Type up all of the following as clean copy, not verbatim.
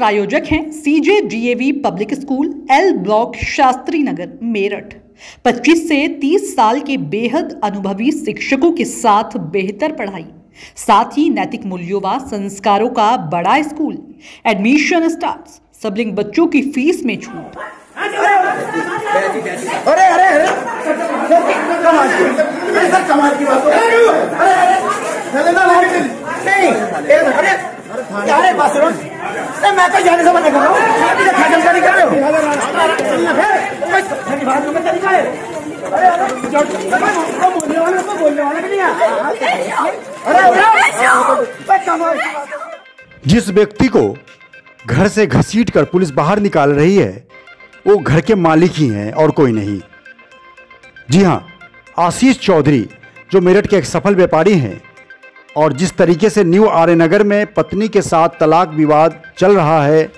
प्रायोजक हैं CJDAV public school, L block, Shastri Nagar, Meerut. 25 से 30 साल के बेहद अनुभवी शिक्षकों के साथ बेहतर पढ़ाई, साथ ही नैतिक मूल्यों व संस्कारों का बड़ा स्कूल। Admission start. सबलिंग बच्चों की फीस में छूट। अरे अरे अरे सर कमाल की बात नहीं बात सुनो, मैं तो जाने से मना कर रहा हूँ, नहीं कर रहे हो। जिस व्यक्ति को घर से घसीटकर पुलिस बाहर निकाल रही है वो घर के मालिक ही हैं और कोई नहीं। जी हाँ, आशीष चौधरी जो मेरठ के एक सफल व्यापारी हैं और जिस तरीके से न्यू आर्य नगर में पत्नी के साथ तलाक विवाद चल रहा है,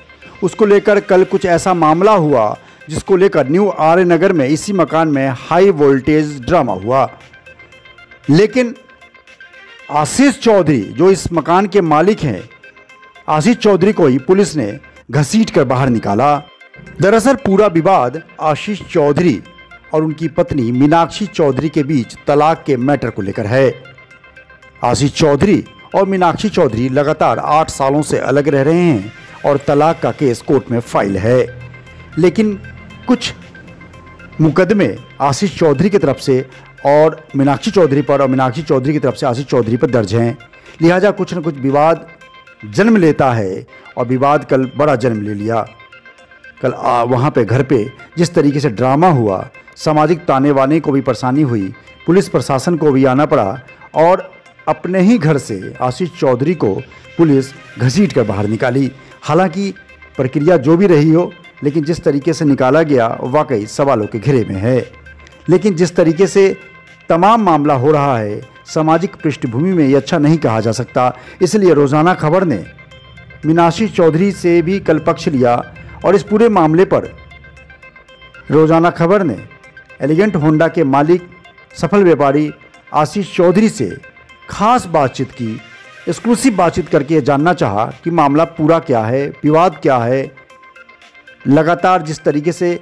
उसको लेकर कल कुछ ऐसा मामला हुआ जिसको लेकर न्यू आर्य नगर में इसी मकान में हाई वोल्टेज ड्रामा हुआ। लेकिन आशीष चौधरी जो इस मकान के मालिक हैं, आशीष चौधरी को ही पुलिस ने घसीटकर बाहर निकाला। दरअसल पूरा विवाद आशीष चौधरी और उनकी पत्नी मीनाक्षी चौधरी के बीच तलाक के मैटर को लेकर है। आशीष चौधरी और मीनाक्षी चौधरी लगातार 8 सालों से अलग रह रहे हैं और तलाक का केस कोर्ट में फाइल है। लेकिन कुछ मुकदमे आशीष चौधरी की तरफ से और मीनाक्षी चौधरी पर और मीनाक्षी चौधरी की तरफ से आशीष चौधरी पर दर्ज हैं। लिहाजा कुछ न कुछ विवाद जन्म लेता है और विवाद कल बड़ा जन्म ले लिया। कल वहाँ पे घर पे जिस तरीके से ड्रामा हुआ, सामाजिक ताने बाने को भी परेशानी हुई, पुलिस प्रशासन को भी आना पड़ा और अपने ही घर से आशीष चौधरी को पुलिस घसीट कर बाहर निकाली। हालांकि प्रक्रिया जो भी रही हो, लेकिन जिस तरीके से निकाला गया वाकई सवालों के घेरे में है। लेकिन जिस तरीके से तमाम मामला हो रहा है, सामाजिक पृष्ठभूमि में ये अच्छा नहीं कहा जा सकता। इसलिए रोज़ाना खबर ने मीनाक्षी चौधरी से भी कल पक्ष लिया और इस पूरे मामले पर रोज़ाना खबर ने एलिगेंट होंडा के मालिक सफल व्यापारी आशीष चौधरी से खास बातचीत की, एक्सक्लूसिव बातचीत करके जानना चाहा कि मामला पूरा क्या है, विवाद क्या है। लगातार जिस तरीके से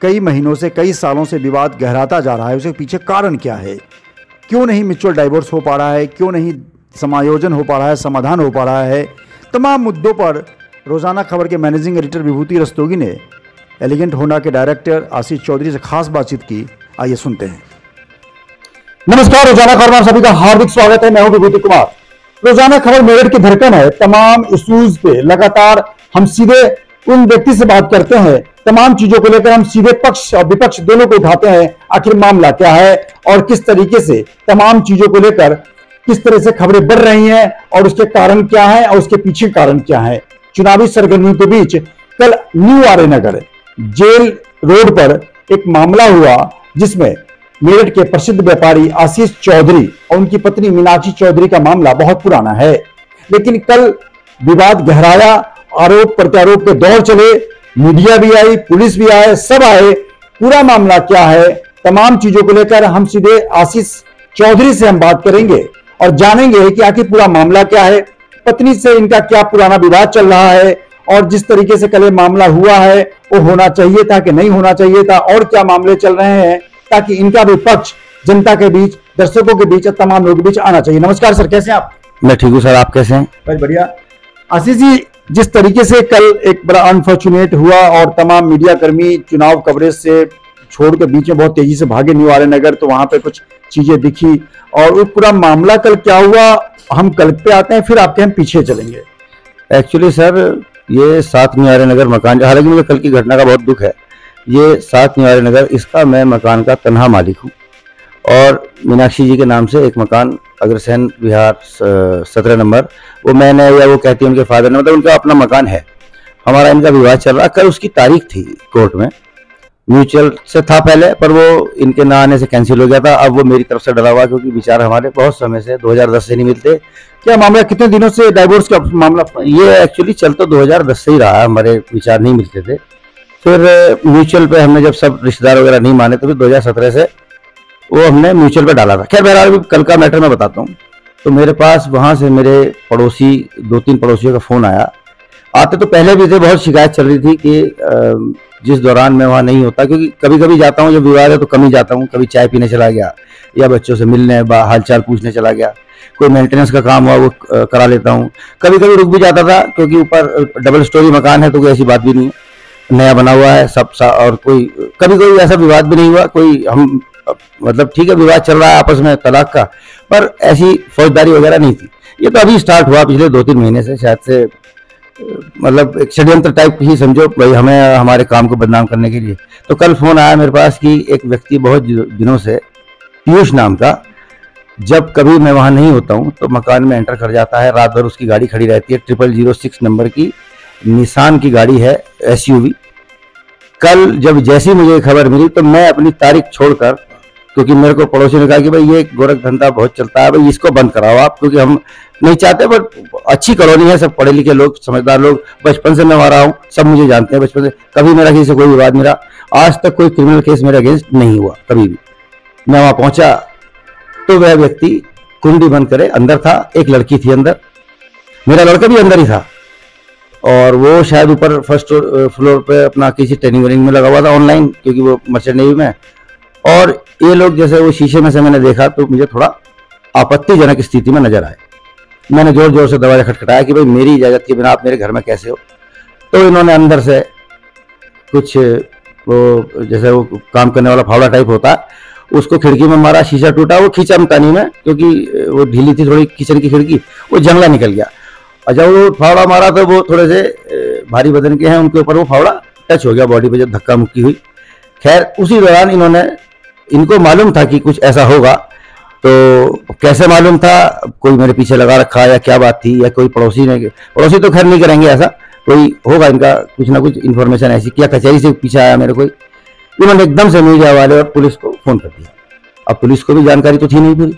कई महीनों से, कई सालों से विवाद गहराता जा रहा है, उसके पीछे कारण क्या है, क्यों नहीं म्यूचुअल डाइवोर्स हो पा रहा है, क्यों नहीं समायोजन हो पा रहा है, समाधान हो पा रहा है। तमाम मुद्दों पर रोज़ाना खबर के मैनेजिंग एडिटर विभूति रस्तोगी ने एलिगेंट होंडा के डायरेक्टर आशीष चौधरी से खास बातचीत की। आइए सुनते हैं। नमस्कार, रोजाना खबर में सभी का हार्दिक स्वागत है। मैं हूं विभूति कुमार। रोजाना खबर मेरठ की धड़कन है। तमाम इश्यूज पे लगातार हम सीधे उन व्यक्ति से बात करते हैं, तमाम चीजों को लेकर हम सीधे पक्ष और विपक्ष दोनों को उठाते हैं। आखिर मामला क्या है और किस तरीके से तमाम चीजों को लेकर किस तरह से खबरें बढ़ रही हैं और उसके कारण क्या है और उसके पीछे कारण क्या है। चुनावी सरगर्मियों के बीच कल न्यू आर्य नगर जेल रोड पर एक मामला हुआ जिसमें मेरठ के प्रसिद्ध व्यापारी आशीष चौधरी और उनकी पत्नी मीनाक्षी चौधरी का मामला बहुत पुराना है। लेकिन कल विवाद गहराया, आरोप प्रत्यारोप के दौर चले, मीडिया भी आई, पुलिस भी आए, सब आए। पूरा मामला क्या है, तमाम चीजों को लेकर हम सीधे आशीष चौधरी से हम बात करेंगे और जानेंगे कि आखिर पूरा मामला क्या है, पत्नी से इनका क्या पुराना विवाद चल रहा है और जिस तरीके से कल मामला हुआ है वो होना चाहिए था कि नहीं होना चाहिए था और क्या मामले चल रहे हैं, ताकि इनका भी पक्ष जनता के बीच, दर्शकों के बीच, तमाम लोगों के बीच आना चाहिए। नमस्कार सर, कैसे हैं आप? मैं ठीक हूँ सर, आप कैसे हैं? बहुत बढ़िया। आशीष जी, जिस तरीके से कल एक बड़ा अनफॉर्चुनेट हुआ और तमाम मीडिया कर्मी चुनाव कवरेज से छोड़ के बीच में बहुत तेजी से भागे न्यू आर्य नगर, तो वहां पे कुछ चीजें दिखी और वो पूरा मामला कल क्या हुआ, हम कल पे आते हैं, फिर आपके हम पीछे चलेंगे। एक्चुअली सर, ये 7 न्यू आर्य नगर मकान, हालांकि मुझे कल की घटना का बहुत दुख है। ये 7 न्यू आर्य नगर, इसका मैं मकान का तनहा मालिक हूँ और मीनाक्षी जी के नाम से एक मकान अग्रसेन विहार 17 नंबर, वो मैंने, या वो कहती है उनके फादर ने, मतलब उनका अपना मकान है। हमारा इनका विवाद चल रहा। कल उसकी तारीख थी कोर्ट में, म्यूचुअल से था पहले, पर वो इनके ना आने से कैंसिल हो गया था। अब वो मेरी तरफ से डरा हुआ, क्योंकि विचार हमारे बहुत समय से 2010 से नहीं मिलते। क्या मामला, कितने दिनों से डाइवोर्स का मामला? ये एक्चुअली चल तो 2010 से ही रहा, हमारे विचार नहीं मिलते थे। फिर म्यूचुअल पे हमने जब सब रिश्तेदार वगैरह नहीं माने तो फिर 2017 से वो हमने म्यूचुअल पे डाला था। खैर बहरहाल कल का मैटर मैं बताता हूँ। तो मेरे पास वहाँ से मेरे पड़ोसी, 2-3 पड़ोसियों का फ़ोन आया आते तो पहले भी थे, बहुत शिकायत चल रही थी कि जिस दौरान मैं वहाँ नहीं होता, क्योंकि कभी कभी जाता हूँ, जब विवाद है तो कम ही जाता हूँ, कभी चाय पीने चला गया या बच्चों से मिलने हालचाल पूछने चला गया, कोई मेंटेनेंस का काम हुआ वो करा लेता हूँ, कभी कभी रुक भी जाता था क्योंकि ऊपर डबल स्टोरी मकान है तो कोई ऐसी बात भी नहीं है, नया बना हुआ है सब और कोई कभी कोई ऐसा विवाद भी नहीं हुआ, कोई हम मतलब ठीक है विवाद चल रहा है आपस में तलाक का, पर ऐसी फौजदारी वगैरह नहीं थी। ये तो अभी स्टार्ट हुआ पिछले 2-3 महीने से, शायद से मतलब एक षड्यंत्र टाइप ही समझो भाई, हमें हमारे काम को बदनाम करने के लिए। तो कल फोन आया मेरे पास कि एक व्यक्ति बहुत दिनों से, पीयूष नाम का, जब कभी मैं वहां नहीं होता हूं तो मकान में एंटर कर जाता है, रात भर उसकी गाड़ी खड़ी रहती है, 0006 नंबर की निसान की गाड़ी है, SUV। कल जब जैसी मुझे खबर मिली तो मैं अपनी तारीख छोड़कर, क्योंकि मेरे को पड़ोसी ने कहा कि भाई ये गोरख धंधा बहुत चलता है, भाई इसको बंद कराओ आप, क्योंकि हम नहीं चाहते, बट अच्छी कॉलोनी है, सब पढ़े लिखे लोग, समझदार लोग, बचपन से मैं वहां रहा हूँ, सब मुझे जानते हैं बचपन से, कभी मेरा किसी से कोई विवाद, मेरा आज तक कोई क्रिमिनल केस मेरे अगेंस्ट नहीं हुआ कभी भी। मैं वहां पहुंचा तो वह व्यक्ति कुंडी बंद करे अंदर था, एक लड़की थी अंदर, मेरा लड़का भी अंदर ही था, और वो शायद ऊपर फर्स्ट फ्लोर पे अपना किसी ट्रेनिंग वेनिंग में लगा हुआ था ऑनलाइन, क्योंकि वो मर्चेंट नेवी में। और ये लोग जैसे वो शीशे में से मैंने देखा तो मुझे थोड़ा आपत्तिजनक स्थिति में नजर आए। मैंने जोर जोर से दरवाजा खटखटाया कि भाई मेरी इजाजत के बिना आप मेरे घर में कैसे हो। तो इन्होंने अंदर से कुछ वो जैसे वो काम करने वाला फावड़ा टाइप होता, उसको खिड़की में मारा, शीशा टूटा, वो खींचा मकानी में, क्योंकि वो ढीली थी थोड़ी किचन की खिड़की, वो जंगला निकल गया। और जब वो फावड़ा मारा तो वो थोड़े से भारी बदन के हैं, उनके ऊपर वो फावड़ा टच हो गया बॉडी पे, जब धक्का मुक्की हुई। खैर उसी दौरान इनको मालूम था कि कुछ ऐसा होगा। तो कैसे मालूम था, कोई मेरे पीछे लगा रखा या क्या बात थी, या कोई पड़ोसी तो खैर नहीं करेंगे ऐसा, कोई होगा इनका कुछ ना कुछ इन्फॉर्मेशन ऐसी, क्या कचहरी से पीछे आया मेरे कोई। इन्होंने एकदम से मीडिया वाले और पुलिस को फोन कर दिया। अब पुलिस को भी जानकारी तो थी नहीं पूरी।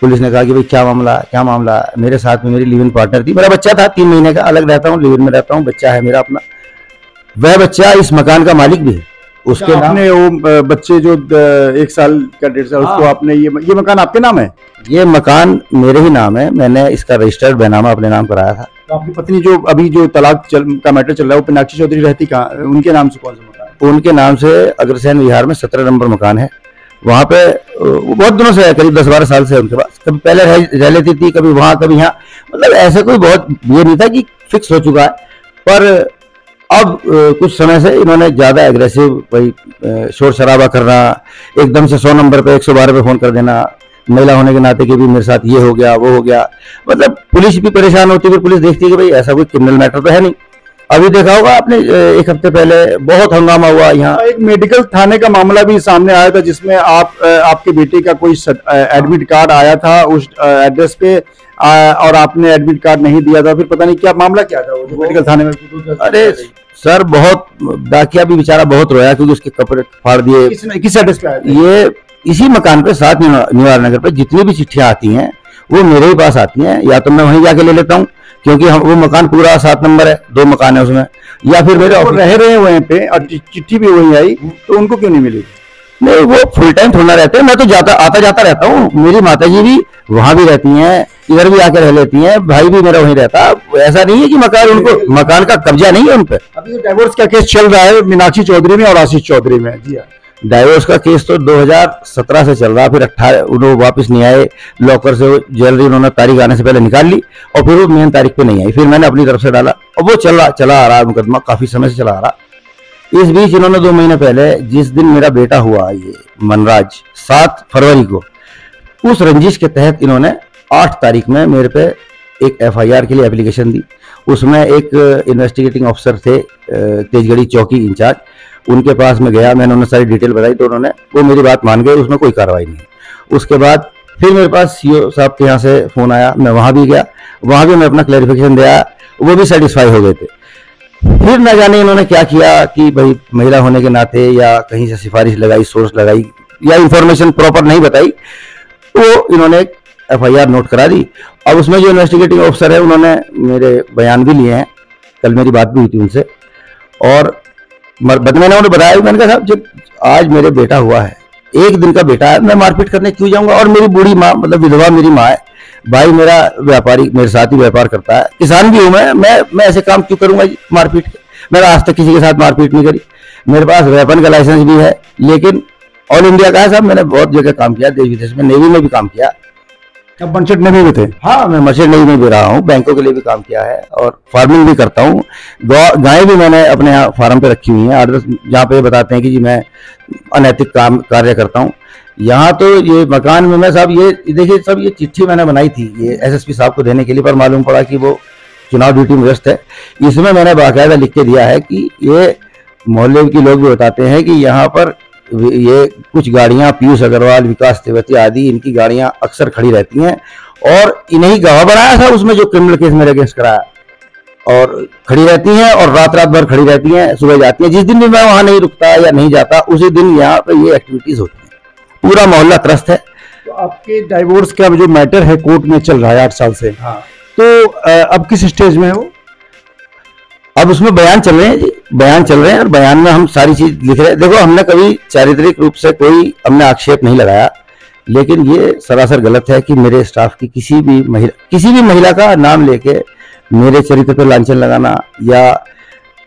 पुलिस ने कहा कि भाई क्या मामला। मेरे साथ में मेरी लिव इन पार्टनर थी, मेरा बच्चा था 3 महीने का, अलग रहता हूँ, लिव इन में रहता हूँ, बच्चा है मेरा अपना। वह बच्चा इस मकान का मालिक भी है। उसके आपने वो बच्चे जो 1 साल का 1.5 साल, उसको आपने ये मकान आपके नाम है? ये मकान मेरे ही नाम है, मैंने इसका रजिस्टर्ड बैनामा अपने नाम कराया था। तो आपकी पत्नी जो अभी जो तलाक का मैटर चल रहा है, वो मीनाक्षी चौधरी रहती कहाँ, उनके नाम से कौन सा मकान है? उनके नाम से अग्रसेन विहार में 17 नंबर मकान है। वहाँ पे वो बहुत दिनों से है, करीब 10-12 साल से उनके पास। कभी पहले रह लेती थी, कभी वहाँ कभी यहाँ, मतलब ऐसे कोई बहुत ये नहीं था कि फिक्स हो चुका है। पर अब कुछ समय से इन्होंने ज्यादा एग्रेसिव भाई शोर शराबा करना, एकदम से 100 नंबर पे 112 पे फोन कर देना, महिला होने के नाते कि भी मेरे साथ ये हो गया वो हो गया। मतलब पुलिस भी परेशान होती, फिर पुलिस देखती है कि भाई ऐसा कोई क्रिमिनल मैटर तो है नहीं। अभी देखा होगा आपने 1 हफ्ते पहले बहुत हंगामा हुआ यहाँ, एक मेडिकल थाने का मामला भी सामने आया था, जिसमें आपके बेटे का कोई एडमिट कार्ड आया था उस एड्रेस पे, और आपने एडमिट कार्ड नहीं दिया था। फिर पता नहीं क्या मामला क्या था वो मेडिकल थाने में। अरे सर बहुत डाकिया भी बेचारा बहुत रोया, क्योंकि उसके कपड़े फाड़ दिए। किस एड्रेस पे आया था? ये इसी मकान पे 7 निवार नगर पे जितनी भी चिट्ठियां आती हैं वो मेरे ही पास आती हैं, या तो मैं वहीं जाके ले लेता हूँ, क्योंकि वो मकान पूरा 7 नंबर है, 2 मकान है उसमें, या फिर मेरे रह रहे हैं वहीं पे और चिट्ठी भी वहीं आई, तो उनको क्यों नहीं मिली? नहीं, वो फुल टाइम थोड़ा रहते हैं, मैं तो आता जाता रहता हूँ। मेरी माताजी भी वहां भी रहती हैं, इधर भी आकर रह लेती हैं, भाई भी मेरा वहीं रहता। ऐसा नहीं है कि मकान का कब्जा नहीं है उन पे। अभी डाइवोर्स का केस चल रहा है मीनाक्षी चौधरी में और आशीष चौधरी में। जी हाँ, डाइवोर्स का केस तो 2017 से चल रहा, फिर 18 उन्होंने वापस नहीं आए, लॉकर से ज्वेलरी उन्होंने तारीख आने से पहले निकाल ली, और फिर वो मेन तारीख पे नहीं आई, फिर मैंने अपनी तरफ से डाला, और वो चला आ रहा है मुकदमा, काफी समय से चला आ रहा। इस बीच इन्होंने 2 महीने पहले, जिस दिन मेरा बेटा हुआ ये मनराज 7 फरवरी को, उस रंजिश के तहत इन्होंने 8 तारीख में मेरे पे एक FIR के लिए एप्लीकेशन दी। उसमें एक इन्वेस्टिगेटिंग ऑफिसर थे तेजगढ़ी चौकी इंचार्ज, उनके पास में गया, मैंने उन्हें सारी डिटेल बताई, तो उन्होंने वो मेरी बात मान गए, उसमें कोई कार्रवाई नहीं। उसके बाद फिर मेरे पास CO साहब के यहाँ से फोन आया, मैं वहां भी गया, वहां भी मैं अपना क्लैरिफिकेशन दिया, वो भी सेटिस्फाई हो गए थे। फिर न जाने इन्होंने क्या किया कि भाई महिला होने के नाते या कहीं से सिफारिश लगाई, सोर्स लगाई, या इंफॉर्मेशन प्रॉपर नहीं बताई, तो इन्होंने एक FIR नोट करा दी। अब उसमें जो इन्वेस्टिगेटिंग ऑफिसर है उन्होंने मेरे बयान भी लिए हैं, कल मेरी बात भी हुई थी उनसे, और मैंने उन्हें बताया, मैंने कहा साहब जब आज मेरे बेटा हुआ है, 1 दिन का बेटा है, मैं मारपीट करने क्यों जाऊंगा, और मेरी बूढ़ी माँ, मतलब विधवा मेरी माँ है, भाई मेरा व्यापारी मेरे साथ ही व्यापार करता है, किसान भी हूं मैं ऐसे काम क्यों करूंगा मारपीट के। मैंने आज तक किसी के साथ मारपीट नहीं करी। मेरे पास वेपन का लाइसेंस भी है, लेकिन ऑल इंडिया का है साहब। मैंने बहुत जगह काम किया, देश विदेश में, नेवी में भी काम किया। अब मर्चेंट नेवी में थे? हाँ, मैं मर्चेंट नेवी में भी रहा हूँ, बैंकों के लिए भी काम किया है और फार्मिंग भी करता हूँ। गाय भी मैंने अपने यहाँ फार्म पे रखी हुई है 8-10, जहाँ पे बताते हैं कि जी मैं अनैतिक काम कार्य करता हूँ। यहाँ तो ये मकान में मैं साहब ये देखिए सब ये चिट्ठी मैंने बनाई थी ये एसएसपी साहब को देने के लिए, पर मालूम पड़ा कि वो चुनाव ड्यूटी में व्यस्त है। इसमें मैंने बाकायदा लिख के दिया है कि ये मोहल्ले के लोग भी बताते हैं कि यहाँ पर ये कुछ गाड़ियां पीयूष अग्रवाल, विकास तिवारी आदि इनकी गाड़ियां अक्सर खड़ी रहती हैं और इन्हीं गवाह बनाया था उसमें जो क्रिमिनल केस मेरे अगेंस्ट कराया, और खड़ी रहती हैं और रात रात भर खड़ी रहती हैं, सुबह जाती हैं। जिस दिन भी मैं वहां नहीं रुकता या नहीं जाता उसी दिन यहाँ पे ये एक्टिविटीज होती हैं। पूरा मोहल्ला त्रस्त है। तो आपके डाइवोर्स का जो मैटर है कोर्ट में चल रहा है 8 साल से, हाँ। तो अब किस स्टेज में है वो? अब उसमें बयान चल रहे हैं जी, बयान चल रहे हैं और बयान में हम सारी चीज लिख रहे हैं। देखो, हमने कभी चारित्रिक रूप से कोई हमने आक्षेप नहीं लगाया, लेकिन ये सरासर गलत है कि मेरे स्टाफ की किसी भी महिला का नाम लेके मेरे चरित्र पर लांछन लगाना या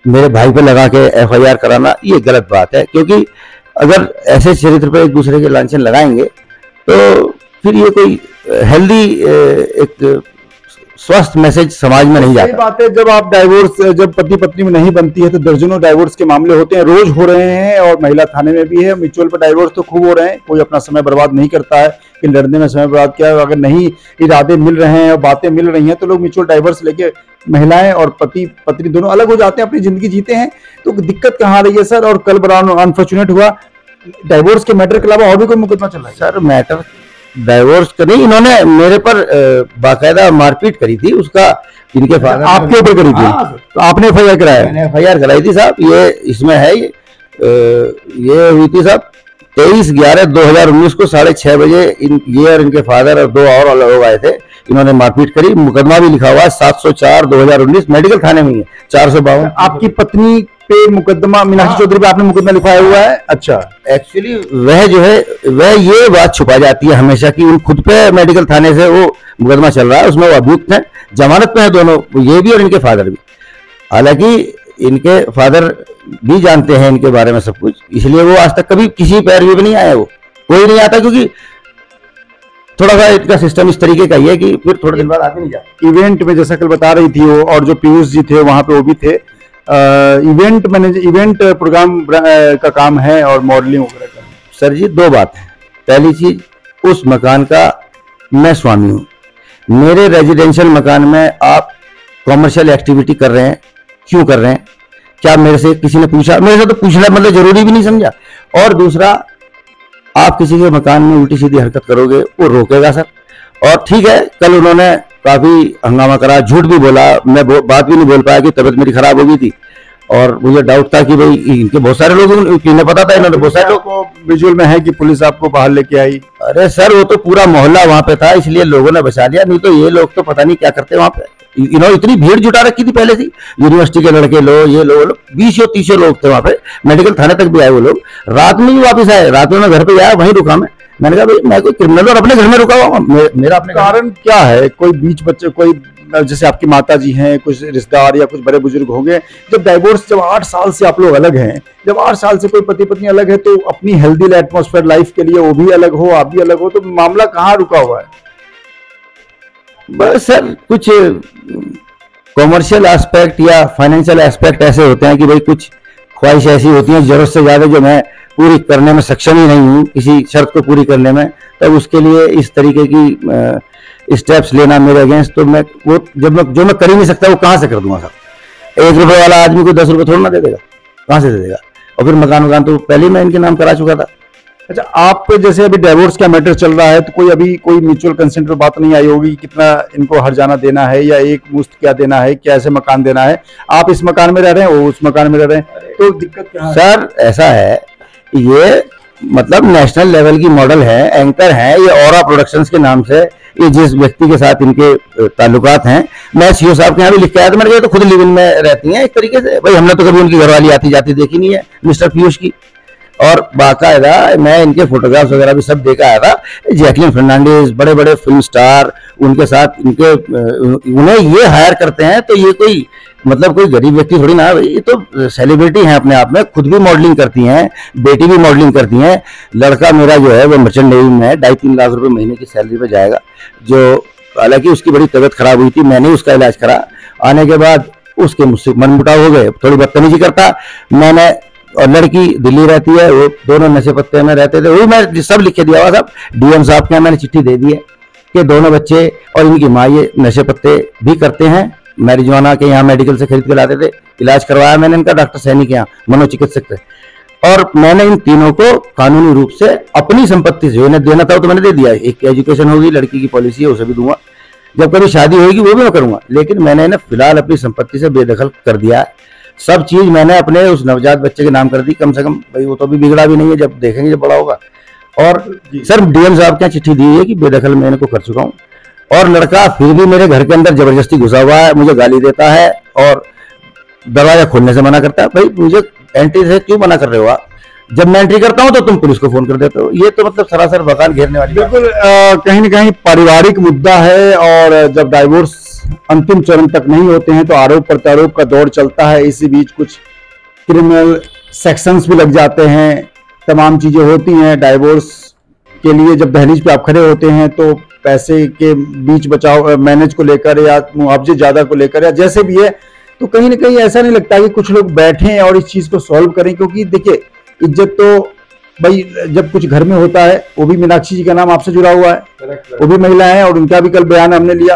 मेरे भाई पे लगा के एफआईआर कराना, ये गलत बात है। क्योंकि अगर ऐसे चरित्र पर एक दूसरे के लांछन लगाएंगे तो फिर ये कोई हेल्दी एक स्वस्थ मैसेज समाज में नहीं जाता। सही बात है। जब आप डाइवोर्स, जब पति पत्नी में नहीं बनती है तो दर्जनों डाइवोर्स के मामले होते हैं, रोज हो रहे हैं और महिला थाने में भी है। म्यूचुअल पर डाइवोर्स तो खूब हो रहे हैं, कोई अपना समय बर्बाद नहीं करता है कि लड़ने में समय बर्बाद किया। अगर नहीं इरादे मिल रहे हैं और बातें मिल रही हैं तो लोग म्यूचुअल डाइवोर्स लेके महिलाएं और पति पत्नी दोनों अलग हो जाते हैं, अपनी जिंदगी जीते हैं। तो दिक्कत कहाँ रही है सर? और कल बड़ा अनफॉर्चुनेट हुआ, डाइवोर्स के मैटर के अलावा और भी कोई मुकदमा चल रहा है? सर, मैटर डाइवोर्स का नहीं, इन्होंने मेरे पर बाकायदा मारपीट करी थी। उसका इनके फादर आपके ऊपर करी थी? तो आपने एफआईआर कराया? मैंने एफआईआर कराई थी साहब। ये इसमें है ये हुई थी साहब 23/11/2019 को 6:30 बजे ये और इनके फादर और 2 और लोग आए थे। इन्होंने मारपीट करी। मुकदमा भी लिखा हुआ है 704/2019 मेडिकल थाने में है 452। आपकी पत्नी पे मुकदमा, मीनाक्षी चौधरी पे आपने मुकदमा लिखवाया हुआ है? अच्छा। एक्चुअली वह जो है वह ये बात छुपा जाती है हमेशा कि उन खुद पे मेडिकल थाने से वो मुकदमा चल रहा है, उसमें वो अभियुक्त हैं, जमानत पे है दोनों, ये भी और इनके फादर भी। हालांकि इनके फादर भी जानते हैं इनके बारे में सब कुछ, इसलिए वो आज तक कभी किसी पैरवी में नहीं आए। वो कोई नहीं आता क्योंकि थोड़ा सा इनका सिस्टम इस तरीके का ही है कि फिर थोड़े दिन बाद आगे नहीं जाते। इवेंट में जैसा कल बता रही थी वो, और जो पीयूष जी थे वहां पे वो भी थे। इवेंट मैनेजर, इवेंट प्रोग्राम का काम है और मॉडलिंग वगैरह का। सर जी, 2 बात है। पहली चीज, उस मकान का मैं स्वामी हूँ। मेरे रेजिडेंशियल मकान में आप कॉमर्शियल एक्टिविटी कर रहे हैं, क्यों कर रहे हैं? क्या मेरे से किसी ने पूछा? मेरे से तो पूछना मतलब जरूरी भी नहीं समझा। और दूसरा, आप किसी के मकान में उल्टी सीधी हरकत करोगे वो रोकेगा सर। और ठीक है, कल उन्होंने काफी हंगामा करा, झूठ भी बोला, मैं बात भी नहीं बोल पाया कि तबीयत मेरी खराब हो गई थी और मुझे डाउट था कि भाई इनके बहुत सारे लोग, इन्हें पता था, इन्होंने बहुत सारे लोग विजुअल में है कि पुलिस आपको बाहर लेके आई। अरे सर, वो तो पूरा मोहल्ला वहां पे था, इसलिए लोगों ने बचा लिया, नहीं तो ये लोग तो पता नहीं क्या करते वहां पे। इन्होंने इतनी भीड़ जुटा रखी थी पहले से, यूनिवर्सिटी के लड़के लो, ये लोग 20-30 लोग थे वहां पे। मेडिकल थाने तक भी आए वो लोग, रात में भी वापस आए। रात में मैं घर पे आया, वहीं रुका मैं। मैंने कहा भाई मैं कोई क्रिमिनल और अपने घर में रुका हुआ, मेरा अपने कारण क्या है? कोई बीच बच्चे, कोई जैसे आपकी माता जी हैं, कुछ रिश्तेदार या कुछ बड़े बुजुर्ग होंगे, जब डाइवोर्स, जब 8 साल से आप लोग अलग हैं, जब 8 साल से कोई पति पत्नी अलग है तो अपनी हेल्दी एटमॉस्फेयर लाइफ के लिए वो भी अलग हो, आप भी अलग हो, तो मामला कहाँ रुका हुआ है? बस सर, कुछ कॉमर्शियल एस्पेक्ट या फाइनेंशियल एस्पेक्ट ऐसे होते हैं कि भाई कुछ ख्वाहिश ऐसी होती है जरूरत से ज्यादा जो मैं पूरी करने में सक्षम ही नहीं हूँ किसी शर्त को पूरी करने में, तब उसके लिए इस तरीके की स्टेप्स लेना मेरे अगेंस्ट, तो मैं वो जो मैं कर ही नहीं सकता वो कहाँ से कर दूंगा सर? 1 रुपए वाला आदमी को 10 रुपए थोड़ा ना दे देगा, कहाँ से दे देगा? और फिर मकान तो पहले ही मैं इनके नाम करा चुका था। अच्छा, आप जैसे अभी डाइवोर्स का मैटर चल रहा है तो कोई म्यूचुअल कंसेंट पर बात नहीं आई होगी, कितना इनको हर्जाना देना है या एक मुश्त क्या देना है, क्या ऐसे मकान देना है? आप इस मकान में रह रहे हैं, वो उस मकान में रह रहे हैं, तो दिक्कत क्या है? सर ऐसा है, ये मतलब नेशनल लेवल की मॉडल है, एंकर है, ये ऑरा प्रोडक्शंस के नाम से, ये जिस व्यक्ति के साथ इनके ताल्लुकात हैं, मैं सीओ साहब के यहाँ भी लिख के आया था। मैंने कहा तो खुद लिव इन में रहती हैं एक तरीके से, भाई हमने तो कभी उनकी घरवाली आती जाती देखी नहीं है मिस्टर पीयूष की। और बाकायदा मैं इनके फोटोग्राफ्स वगैरह भी सब देखा आया था। जैकलिन फर्नांडिस, बड़े बड़े फिल्म स्टार, उनके साथ उन्हें ये हायर करते हैं, तो ये कोई मतलब कोई गरीब व्यक्ति थोड़ी ना, ये तो सेलिब्रिटी हैं अपने आप में, खुद भी मॉडलिंग करती हैं, बेटी भी मॉडलिंग करती हैं। लड़का मेरा जो है वो मर्चेंट नेवी में है, 2.5-3 लाख रुपए महीने की सैलरी पे जाएगा, जो हालांकि उसकी बड़ी तबीयत खराब हुई थी, मैंने उसका इलाज करा। आने के बाद उसके मुझसे मनमुटाव हो गए, थोड़ी बदतमीजी करता मैंने, और लड़की दिल्ली रहती है, वो दोनों नशे पत्ते में रहते थे। वही मैं सब लिख के दिया हुआ, सब डीएम साहब के यहाँ मैंने चिट्ठी दे दी है कि दोनों बच्चे और इनकी माँ ये नशे पत्ते भी करते हैं, मैरिजुआना के यहाँ मेडिकल से खरीद के लाते थे। इलाज करवाया मैंने इनका डॉक्टर सैनी के यहाँ, मनोचिकित्सक से, और मैंने इन तीनों को कानूनी रूप से अपनी संपत्ति से उन्हें देना था तो मैंने दे दिया। एक एजुकेशन होगी, लड़की की पॉलिसी है, उसे भी दूंगा, जब कभी शादी होगी वो भी मैं करूंगा, लेकिन मैंने इन्हें फिलहाल अपनी संपत्ति से बेदखल कर दिया है। सब चीज मैंने अपने उस नवजात बच्चे के नाम कर दी, कम से कम भाई वो तो अभी बिगड़ा भी नहीं है, जब देखेंगे जब बड़ा होगा। और सर डीएम साहब क्या चिट्ठी दी है कि बेदखल मैं इनको कर चुका हूँ, और लड़का फिर भी मेरे घर के अंदर जबरदस्ती घुसा हुआ है, मुझे गाली देता है और दरवाजा खोलने से मना करता है। भाई मुझे एंट्री से क्यों मना कर रहे हो आप? जब मैं एंट्री करता हूं तो तुम पुलिस को फोन कर देते हो। ये तो मतलब सरासर बगान घेरने वाली बिल्कुल कहीं न कहीं पारिवारिक मुद्दा है, और जब डाइवोर्स अंतिम चरण तक नहीं होते हैं तो आरोप प्रत्यारोप का दौर चलता है। इसी बीच कुछ क्रिमिनल सेक्शंस भी लग जाते हैं, तमाम चीजें होती हैं। डाइवोर्स के लिए जब दहलीज पे आप खड़े होते हैं तो पैसे के बीच बचाव मैनेज को लेकर या मुआवजे ज्यादा को लेकर या जैसे भी है, तो कहीं ना कहीं ऐसा नहीं लगता कि कुछ लोग बैठें और इस चीज को सॉल्व करें। क्योंकि देखिए इज्जत तो भाई जब कुछ घर में होता है, वो भी मीनाक्षी जी का नाम आपसे जुड़ा हुआ है, वो भी महिला है और उनका भी कल बयान हमने लिया।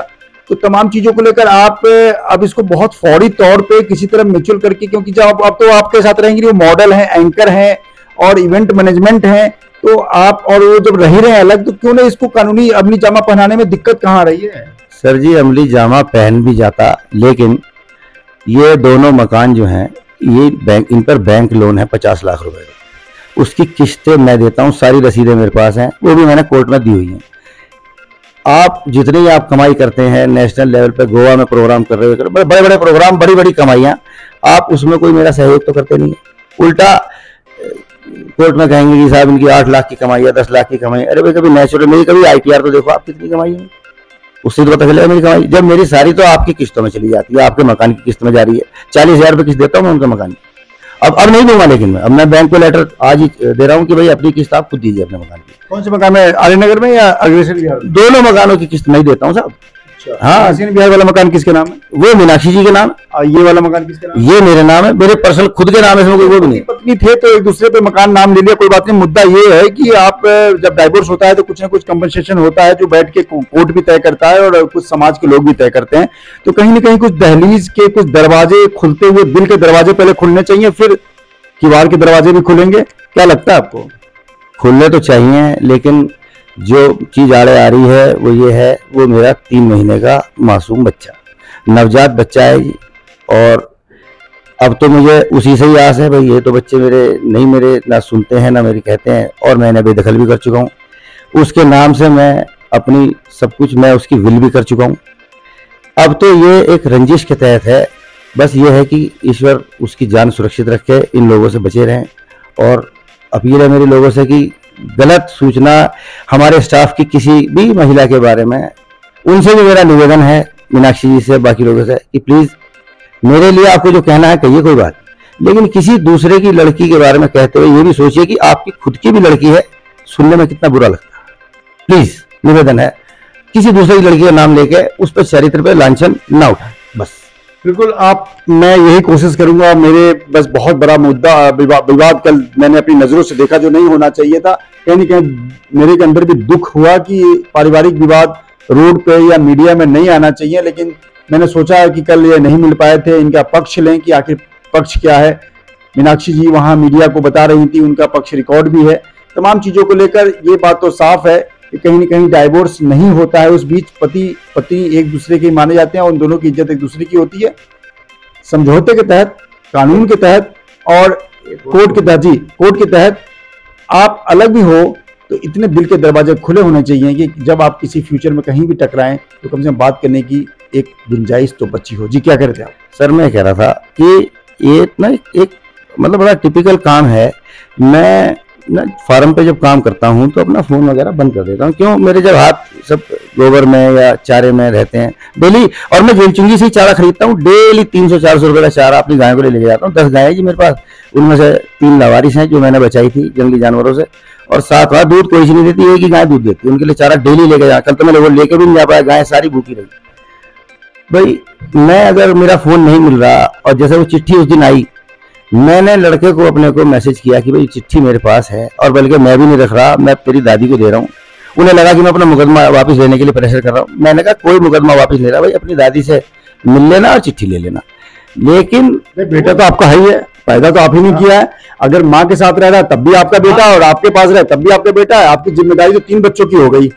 तो तमाम चीजों को लेकर आप अब इसको बहुत फौरी तौर पे किसी तरह म्यूचुअल करके, क्योंकि जब अब तो आपके साथ रहेंगे, वो मॉडल हैं, एंकर हैं और इवेंट मैनेजमेंट हैं, तो आप और वो जब रह रहे हैं अलग, तो क्यों ना इसको कानूनी अमली जामा पहनाने में दिक्कत कहाँ आ रही है? सर जी अमली जामा पहन भी जाता, लेकिन ये दोनों मकान जो हैं ये बैंक, इन पर बैंक लोन है 50 लाख रुपए का, उसकी किस्तें मैं देता हूँ, सारी रसीदें मेरे पास हैं, वो भी मैंने कोर्ट में दी हुई हैं। आप जितनी आप कमाई करते हैं नेशनल लेवल पे, गोवा में प्रोग्राम कर रहे हो, बड़े बड़े प्रोग्राम, बड़ी बड़ी कमाइयाँ, आप उसमें कोई मेरा सहयोग तो करते नहीं है। उल्टा कोर्ट में कहेंगे कि साहब इनकी 8 लाख की कमाई है, 10 लाख की कमाई। अरे भाई कभी नेचुरल मेरी कभी ITR तो देखो आप कितनी कमाई है, उससे तो पता चलेगा मेरी कमाई। जब मेरी सारी तो आपकी किस्तों में चली जाती है, आपके मकान की किस्त में जा रही है, 40,000 रुपये किस्त देता हूँ मैं उनके मकान की। अब नहीं दूंगा, लेकिन अब मैं बैंक को लेटर आज ही दे रहा हूँ कि भाई अपनी किस्त आप खुद दीजिए अपने मकान की। कौन से मकान में, आर्यनगर में या अग्रसेन बिहार? दोनों मकानों की किस्त नहीं देता हूँ साहब। हाँ, अग्रसेन बिहार वाला मकान किसके नाम है? वो मीनाक्षी जी के नाम। ये वाला मकान किसके नाम? ये मेरे नाम है, मेरे पर्सनल खुद के नाम है, इसमें कोई वो भी नहीं। पत्नी थे तो एक दूसरे पे मकान नाम ले लिया, कोई बात नहीं। मुद्दा ये है कि आप जब डाइवोर्स होता है तो कुछ ना कुछ कंपनसेशन होता है, जो बैठ के कोर्ट भी तय करता है और कुछ समाज के लोग भी तय करते हैं। तो कहीं ना कहीं कुछ दहलीज के कुछ दरवाजे खुलते हुए, दिल के दरवाजे पहले खुलने चाहिए, फिर किवाड़ के दरवाजे भी खुलेंगे। क्या लगता है आपको? खुलने तो चाहिए, लेकिन जो चीज आड़े आ रही है वो ये है, वो मेरा 3 महीने का मासूम बच्चा, नवजात बच्चा है जी, और अब तो मुझे उसी से ही आस है भाई, ये तो बच्चे मेरे ना सुनते हैं ना मेरी कहते हैं, और मैंने बेदखल भी कर चुका हूँ उसके नाम से। मैं अपनी सब कुछ, मैं उसकी विल भी कर चुका हूँ। अब तो ये एक रंजिश के तहत है, बस ये है कि ईश्वर उसकी जान सुरक्षित रखे, इन लोगों से बचे रहें। और अपील है मेरे लोगों से कि गलत सूचना हमारे स्टाफ की किसी भी महिला के बारे में, उनसे भी मेरा निवेदन है, मीनाक्षी जी से, बाकी लोगों से, कि प्लीज मेरे लिए आपको जो कहना है कहिए, कोई बात, लेकिन किसी दूसरे की लड़की के बारे में कहते हुए ये भी सोचिए कि आपकी खुद की भी लड़की है, सुनने में कितना बुरा लगता है। प्लीज निवेदन है, किसी दूसरे की लड़की का नाम लेके उस पर चरित्र पे लांछन ना उठाए, बस। बिल्कुल, मैं यही कोशिश करूंगा। मेरे बस बहुत बड़ा मुद्दा विवाद कल मैंने अपनी नजरों से देखा, जो नहीं होना चाहिए था। कहीं न कहीं मेरे के अंदर भी दुख हुआ कि पारिवारिक विवाद रोड पे या मीडिया में नहीं आना चाहिए, लेकिन मैंने सोचा कि कल ये नहीं मिल पाए थे, इनका पक्ष लें कि आखिर पक्ष क्या है। मीनाक्षी जी वहां मीडिया को बता रही थी, उनका पक्ष रिकॉर्ड भी है। तमाम चीजों को लेकर ये बात तो साफ है कि कहीं न कहीं डाइवोर्स नहीं होता है, उस बीच पति पत्नी एक दूसरे के माने जाते हैं और उन दोनों की इज्जत एक दूसरे की होती है, समझौते के तहत, कानून के तहत और कोर्ट के तहत। जी, कोर्ट के तहत आप अलग भी हो तो इतने दिल के दरवाजे खुले होने चाहिए कि जब आप किसी फ्यूचर में कहीं भी टकराएं तो कम से कम बात करने की एक गुंजाइश तो बची हो। जी, क्या कह रहे थे आप? सर मैं कह रहा था कि ये ना एक मतलब बड़ा टिपिकल काम है। मैं ना फार्म पे जब काम करता हूँ तो अपना फोन वगैरह बंद कर देता हूँ। क्यों? मेरे जब हाथ सब गोबर में या चारे में रहते हैं डेली। और मैं जेलचुंगी से ही चारा खरीदता हूँ डेली, 300-400 रुपए का चारा अपनी गायों को लेके जाता हूँ। 10 गायें जी मेरे पास, उनमें से 3 लावारिस हैं जो मैंने बचाई थी जंगली जानवरों से, और 7 बार दूध कोई सी नहीं देती, एक ही गाय दूध देती है। उनके लिए चारा डेली लेके जा, कल तो मैं वो लेके भी नहीं जा पाया, गायें सारी भूखी रही। भाई मैं अगर मेरा फोन नहीं मिल रहा, और जैसे वो चिट्ठी उस दिन आई, मैंने लड़के को अपने को मैसेज किया कि भाई चिट्ठी मेरे पास है, और बल्कि मैं भी नहीं रख रहा, मैं तेरी दादी को दे रहा हूँ। उन्हें लगा कि मैं अपना मुकदमा वापस लेने के लिए प्रेशर कर रहा हूँ। मैंने कहा कोई मुकदमा वापस ले रहा, भाई अपनी दादी से मिल लेना और चिट्ठी ले लेना। लेकिन बेटा तो आपका है ही है, पैदा तो आप ही नहीं किया है। अगर माँ के साथ रह रहा है तब भी आपका बेटा, और आपके पास रहे तब भी आपका बेटा है। आपकी जिम्मेदारी तो 3 बच्चों की हो गई।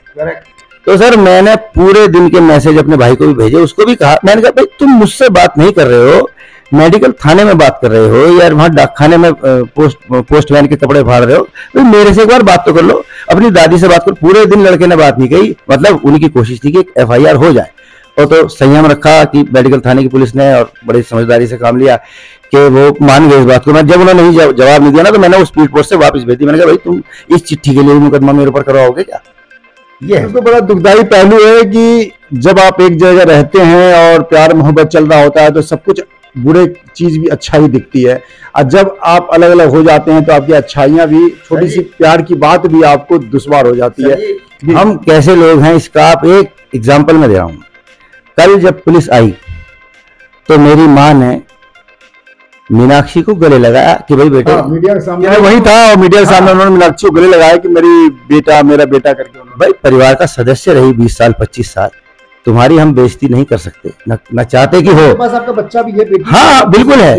तो सर मैंने पूरे दिन के मैसेज अपने भाई को भी भेजे, उसको भी कहा, मैंने कहा भाई तुम मुझसे बात नहीं कर रहे हो, मेडिकल थाने में बात कर रहे हो, या वहां डाक खाने में पोस्टमैन के कपड़े फाड़ रहे हो, तो मेरे से एक बार बात तो कर लो, अपनी दादी से बात करो। पूरे दिन लड़के ने बात नहीं कही, मतलब उनकी कोशिश थी कि FIR हो जाए। और तो संयम रखा कि मेडिकल थाने की पुलिस ने, और बड़ी समझदारी से काम लिया कि वो मान गए इस बात को। मैं जब उन्होंने नहीं जवाब नहीं दिया ना, तो मैंने वो स्पीड पोस्ट से वापस भेज दी। मैंने कहा भाई तुम इस चिट्ठी के लिए मुकदमा मेरे ऊपर करवाओगे क्या? ये तो बड़ा दुखदाई पहलू है कि जब आप एक जगह रहते हैं और प्यार मोहब्बत चल रहा होता है तो सब कुछ बुरे चीज भी अच्छा ही दिखती है, और जब आप अलग अलग हो जाते हैं तो आपकी अच्छाइयां भी, छोटी सी प्यार की बात भी आपको दुश्वार हो जाती है। हम कैसे लोग हैं इसका आप एक एग्जाम्पल में दे रहा हूं। कल जब पुलिस आई तो मेरी माँ ने मीनाक्षी को गले लगाया कि भाई बेटे, मीडिया के सामने वही था, और मीडिया के सामने उन्होंने मीनाक्षी को गले लगाया कि मेरी बेटा, मेरा बेटा करके। भाई परिवार का सदस्य रही 20 साल 25 साल, तुम्हारी हम बेइज्जती नहीं कर सकते, न चाहते कि हो। बस आपका बच्चा भी है, बेटी? हाँ बिल्कुल है,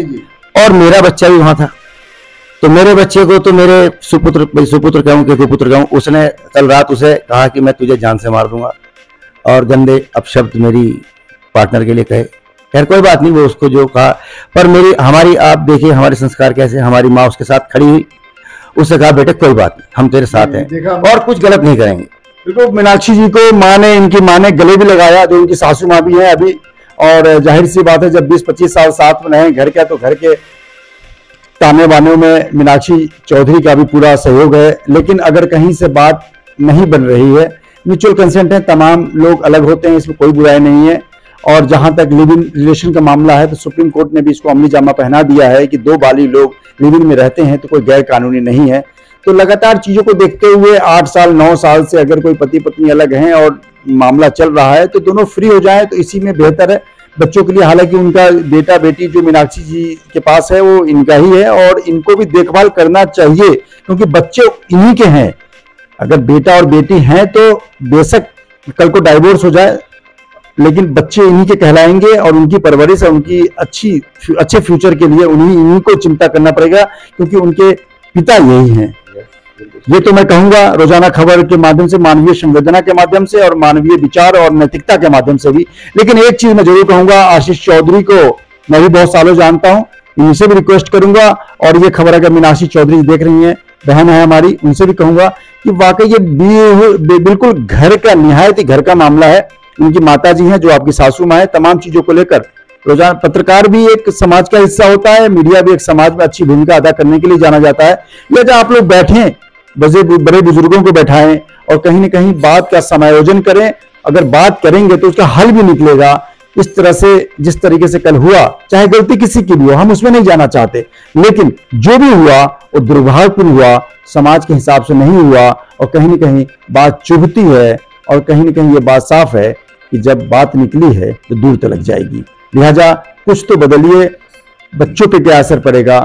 और मेरा बच्चा भी वहां था। तो मेरे बच्चे को तो मेरे सुपुत्र कहूं कि कुपुत्र कहूं, उसने कल रात उसे कहा कि मैं तुझे जान से मार दूंगा, और गंदे अपशब्द मेरी पार्टनर के लिए कहे। खैर कोई बात नहीं, वो उसको जो कहा, पर हमारी आप देखिए हमारे संस्कार कैसे। हमारी माँ उसके साथ खड़ी हुई, उससे कहा बेटे कोई बात नहीं, हम तेरे साथ हैं और कुछ गलत नहीं करेंगे। तो मीनाक्षी जी को इनकी माँ ने गले भी लगाया, जो उनकी सासू माँ भी है अभी। और जाहिर सी बात है, जब 20-25 साल साथ में रहे घर के, तो घर के ताने बाने में मीनाक्षी चौधरी का भी पूरा सहयोग है। लेकिन अगर कहीं से बात नहीं बन रही है, म्यूचुअल कंसेंट है, तमाम लोग अलग होते हैं, इसमें कोई बुराई नहीं है। और जहां तक लिव इन रिलेशन का मामला है, तो सुप्रीम कोर्ट ने भी इसको अमली जामा पहना दिया है कि 2 बालिग लोग लिव इन में रहते हैं तो कोई गैर कानूनी नहीं है। तो लगातार चीजों को देखते हुए 8 साल 9 साल से अगर कोई पति पत्नी अलग हैं और मामला चल रहा है, तो दोनों फ्री हो जाएं तो इसी में बेहतर है बच्चों के लिए। हालांकि उनका बेटा बेटी जो मीनाक्षी जी के पास है वो इनका ही है, और इनको भी देखभाल करना चाहिए, क्योंकि बच्चे इन्हीं के हैं। अगर बेटा और बेटी हैं तो बेशक कल को डाइवोर्स हो जाए, लेकिन बच्चे इन्हीं के कहलाएंगे, और उनकी परवरिश और उनकी अच्छे फ्यूचर के लिए इन्हीं को चिंता करना पड़ेगा, क्योंकि उनके पिता यही हैं। ये तो मैं कहूंगा रोजाना खबर के माध्यम से, मानवीय संवेदना के माध्यम से, और मानवीय विचार और नैतिकता के माध्यम से भी। लेकिन एक चीज मैं जरूर कहूंगा, आशीष चौधरी को मैं भी बहुत सालों जानता हूं, इनसे भी रिक्वेस्ट करूंगा, और ये खबर अगर मीनाक्षी चौधरी देख रही हैं, बहन है हमारी, उनसे भी कहूंगा कि वाकई ये बिल्कुल घर का, निहायत ही घर का मामला है। उनकी माता जी हैं जो आपकी सासू माँ है, तमाम चीजों को लेकर रोजाना पत्रकार भी एक समाज का हिस्सा होता है, मीडिया भी एक समाज में अच्छी भूमिका अदा करने के लिए जाना जाता है। या आप लोग बैठें, बड़े बुजुर्गों को बैठाएं और कहीं ना कहीं बात का समायोजन करें। अगर बात करेंगे तो उसका हल भी निकलेगा। इस तरह से जिस तरीके से कल हुआ, चाहे गलती किसी की भी हो, हम उसमें नहीं जाना चाहते, लेकिन जो भी हुआ वो दुर्भाग्यपूर्ण हुआ, समाज के हिसाब से नहीं हुआ, और कहीं ना कहीं बात चुभती है, और कहीं ना कहीं ये बात साफ है कि जब बात निकली है तो दूर तक जाएगी। लिहाजा कुछ तो बदलिए। बच्चों पे क्या असर पड़ेगा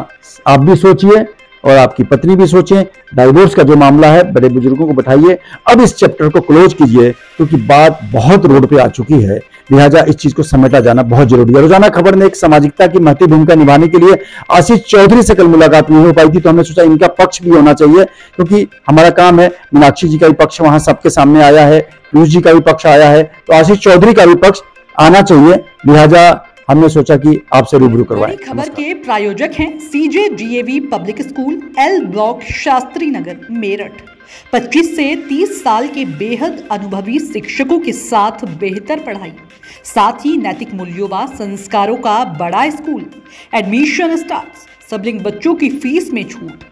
आप भी सोचिए, और आपकी पत्नी भी सोचें। डाइवोर्स का जो मामला है, बड़े बुजुर्गों को बैठाइए, अब इस चैप्टर को क्लोज कीजिए, क्योंकि बात बहुत रोड पे आ चुकी है। लिहाजा इस चीज को समेटा जाना बहुत जरूरी है। रोजाना खबर ने एक सामाजिकता की महत्वपूर्ण भूमिका निभाने के लिए आशीष चौधरी से कल मुलाकात नहीं हो पाई थी, तो हमने सोचा इनका पक्ष भी होना चाहिए, क्योंकि हमारा काम है। मीनाक्षी जी का भी पक्ष वहां सबके सामने आया है, पीयूष जी का भी पक्ष आया है, तो आशीष चौधरी का भी पक्ष आना चाहिए। लिहाजा हमने सोचा कि आपसे रूबरू करवाएं। खबर के प्रायोजक हैं CJDAV public school, L block, Shastri Nagar, Meerut. 25 से 30 साल के बेहद अनुभवी शिक्षकों के साथ बेहतर पढ़ाई, साथ ही नैतिक मूल्यों व संस्कारों का बड़ा स्कूल। Admission start. सबलिंग बच्चों की फीस में छूट।